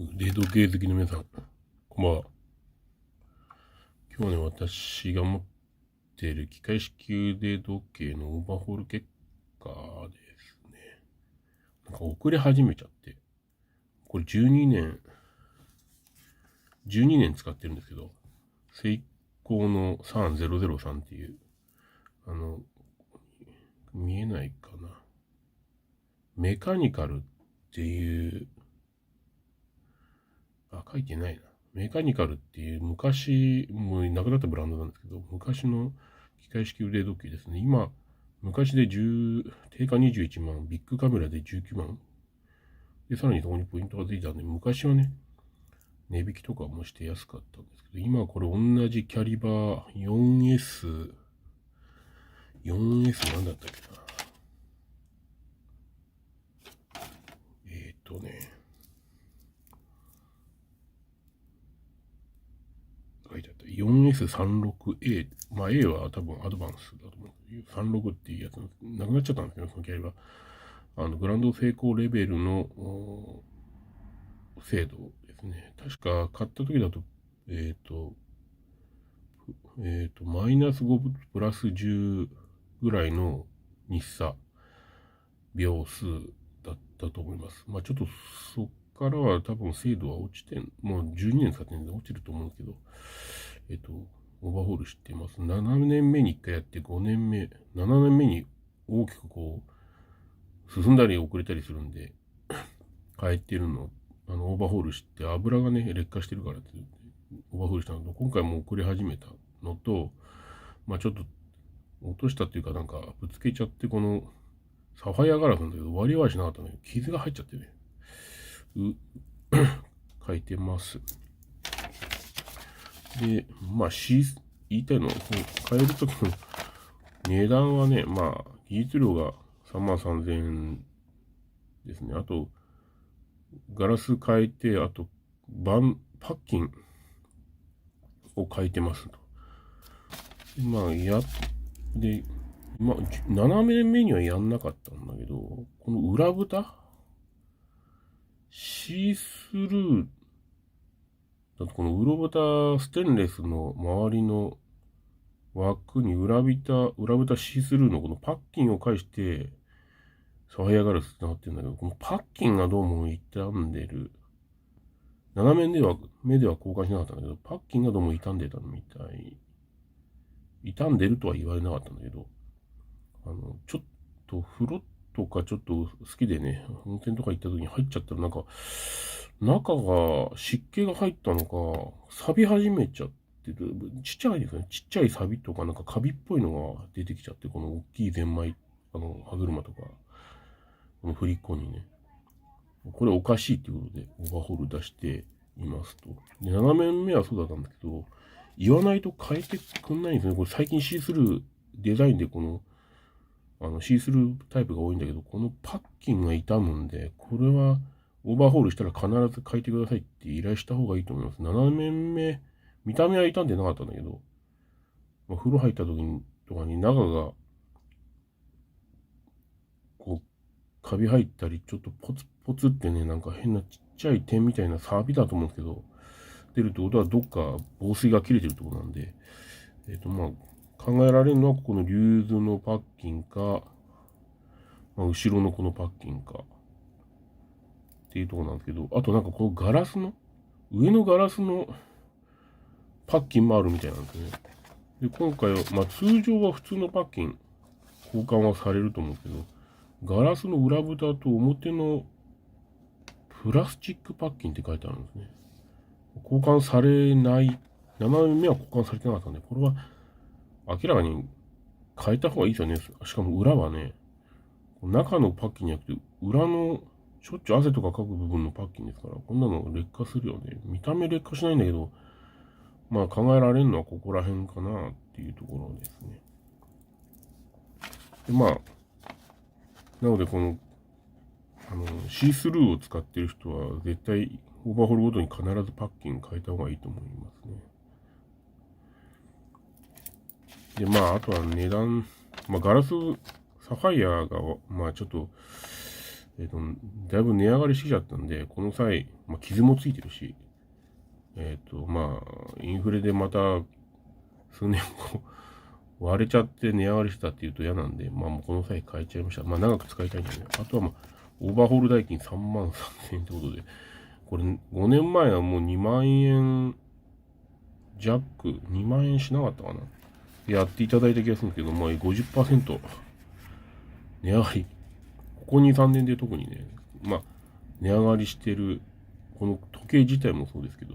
腕時計好きの皆さん、こんばんは。今日はね、私が持っている機械式腕時計のオーバーホール結果ですね。なんか遅れ始めちゃって、これ12年使ってるんですけど、セイコーの3003っていう、見えないかな。メカニカルっていう、書いてないな。メカニカルっていう昔、もうなくなったブランドなんですけど、昔の機械式腕時計ですね。今、昔で定価21万、ビッグカメラで19万。で、さらにそこにポイントがついたんで、昔はね、値引きとかもして安かったんですけど、今はこれ同じキャリバー 4S なんだったっけな。ね、書いてあった。4S36A。まあ A は多分アドバンスだと思う。36っていうやつ、なくなっちゃったんですけど、そのキャリバー。グランド成功レベルの精度ですね。確か買った時だと、マイナス5プラス10ぐらいの日差秒数だったと思います。まあちょっとそっからは多分精度は落ちてもう12年使ってるんで落ちると思うんですけど、オーバーホールしてます。7年目に1回やって5年目、7年目に大きくこう、進んだり遅れたりするんで、変えてるの、オーバーホールして油がね、劣化してるからってオーバーホールしたのと、今回も遅れ始めたのと、まあちょっと落としたっていうかなんかぶつけちゃって、このサファイアガラスなんだけど割りはしなかったんだけど、傷が入っちゃってね、書いてます。で、まあ言いたいのは、変えるときの値段はね、まあ技術料が3万3000円ですね。あと、ガラス変えて、あと、パッキンを変えてますと。まあ、7年目にはやんなかったんだけど、この裏蓋シースルーだとこの裏蓋ステンレスの周りの枠に裏蓋シースルーのこのパッキンを介してサファイアガラスってなってるんだけど、このパッキンがどうも傷んでる。目では交換しなかったんだけど、パッキンがどうも傷んでたみたい。傷んでるとは言われなかったんだけど、ちょっと風呂とかちょっと好きでね、温泉とか行った時に入っちゃったらなんか、中が湿気が入ったのか、錆び始めちゃってる。ちっちゃいですね。ちっちゃい錆びとかなんかカビっぽいのが出てきちゃって、この大きいゼンマイ、歯車とか、この振り子にね。これおかしいっていうことで、オーバーホール出していますと。で、7面目はそうだったんだけど、言わないと変えてくんないんですね。これ最近シースルーデザインでこの、シースルータイプが多いんだけど、このパッキンが傷むんで、これはオーバーホールしたら必ず変えてくださいって依頼した方がいいと思います。7面目、見た目は傷んでなかったんだけど、風呂入った時にとかに中が、こう、カビ入ったり、ちょっとポツポツってね、なんか変なちっちゃい点みたいな錆だと思うんですけど、出るってことはどっか防水が切れてるってことなんで、まあ、考えられるのはここのリューズのパッキンか、まあ、後ろのこのパッキンかっていうところなんですけど、あとなんかこの上のガラスのパッキンもあるみたいなんですね。で、今回は、まあ通常は普通のパッキン交換はされると思うんですけど、ガラスの裏蓋と表のプラスチックパッキンって書いてあるんですね。交換されない、7年目は交換されてなかったんで、これは明らかに変えた方がいいですよね。しかも裏はね、中のパッキンじゃなくて、裏のしょっちゅう汗とかかく部分のパッキンですから、こんなの劣化するよね。見た目劣化しないんだけど、まあ考えられるのはここら辺かなっていうところですね。で、まあ、なのでこの、シースルーを使ってる人は絶対オーバーホールごとに必ずパッキン変えた方がいいと思いますね。で、まあ、あとは値段、まあ、ガラス、サファイアが、まあ、ちょっと、だいぶ値上がりしてきちゃったんで、この際、傷もついてるし、インフレでまた数年後、割れちゃって値上がりしたって言うと嫌なんで、もうこの際変えちゃいました。長く使いたいんでね。あとはオーバーホール代金3万3000円ってことで、これ5年前はもう2万円弱、2万円しなかったかな。やっていただいた気がするんですけど、50% 値上がり。ここ2、3年で特にね、値上がりしてる、この時計自体もそうですけど、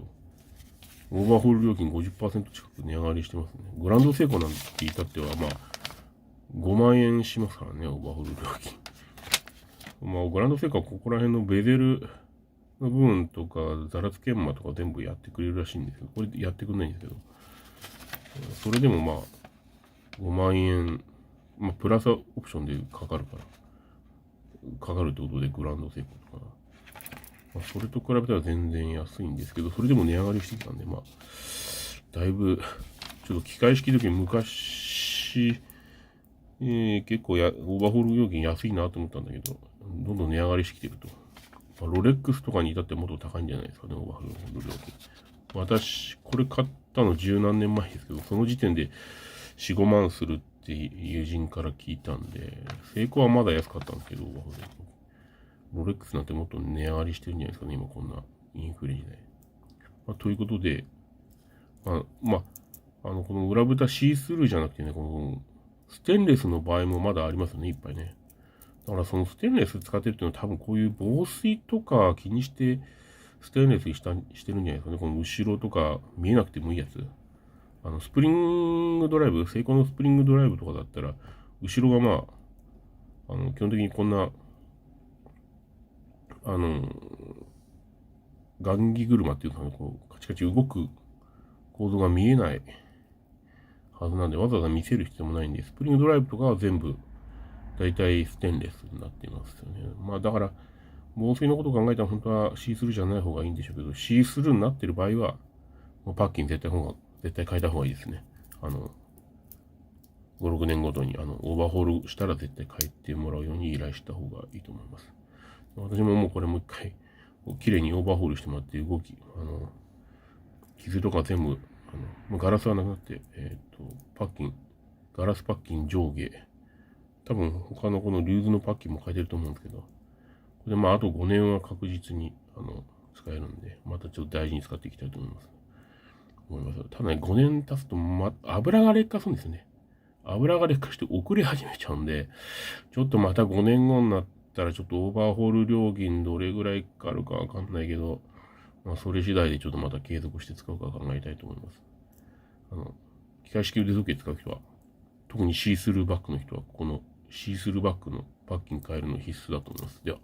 オーバーホール料金 50% 近く値上がりしてますね。グランドセイコーなんて言ったっては、5万円しますからね、オーバーホール料金。グランドセイコーはここら辺のベゼルの部分とか、ザラツ研磨とか全部やってくれるらしいんですけど、これやってくれないんですけど、それでも5万円、プラスオプションでかかるってことでグランドセイコーとか、それと比べたら全然安いんですけど、それでも値上がりしてきたんで、だいぶ、ちょっと機械式時昔、結構オーバーホール料金安いなと思ったんだけど、どんどん値上がりしてきてると。ロレックスとかに至ってもっと高いんじゃないですかね、オーバーホール料金。私、これ買ったの十何年前ですけど、その時点で4、5万するって友人から聞いたんで、セイコーはまだ安かったんですけど、オーバーホール料金。ロレックスなんてもっと値上がりしてるんじゃないですかね、今こんなインフレ時代。ということで、この裏蓋シースルーじゃなくてね、このステンレスの場合もまだありますよね、いっぱいね。だからそのステンレス使ってるっていうのは多分こういう防水とか気にしてステンレスにしてるんじゃないですかね。この後ろとか見えなくてもいいやつ。スプリングドライブ、セイコーのスプリングドライブとかだったら、後ろが基本的にこんな、ガンギ車っていうかね、こう、カチカチ動く構造が見えないはずなんで、わざわざ見せる必要もないんで、スプリングドライブとかは全部、だいたいステンレスになっていますよね。だから、防水のことを考えたら本当はシースルーじゃない方がいいんでしょうけど、シースルーになってる場合は、もうパッキン絶対変えた方がいいですね。5、6年ごとに、オーバーホールしたら絶対変えてもらうように依頼した方がいいと思います。私ももうこれもう一回、綺麗にオーバーホールしてもらって傷とか全部、もうガラスはなくなって、ガラスパッキン上下、多分他のこのリューズのパッキンも変えてると思うんですけど、これであと5年は確実に、使えるんで、またちょっと大事に使っていきたいと思います。ただね、5年経つと、油が劣化するんですよね。油が劣化して遅れ始めちゃうんで、ちょっとまた5年後になったらちょっとオーバーホール料金どれぐらいかかるかわかんないけど、それ次第でちょっとまた継続して使うか考えたいと思います。機械式腕時計使う人は、特にシースルーバッグの人は、このシースルーバッグのパッキン変えるの必須だと思います。では。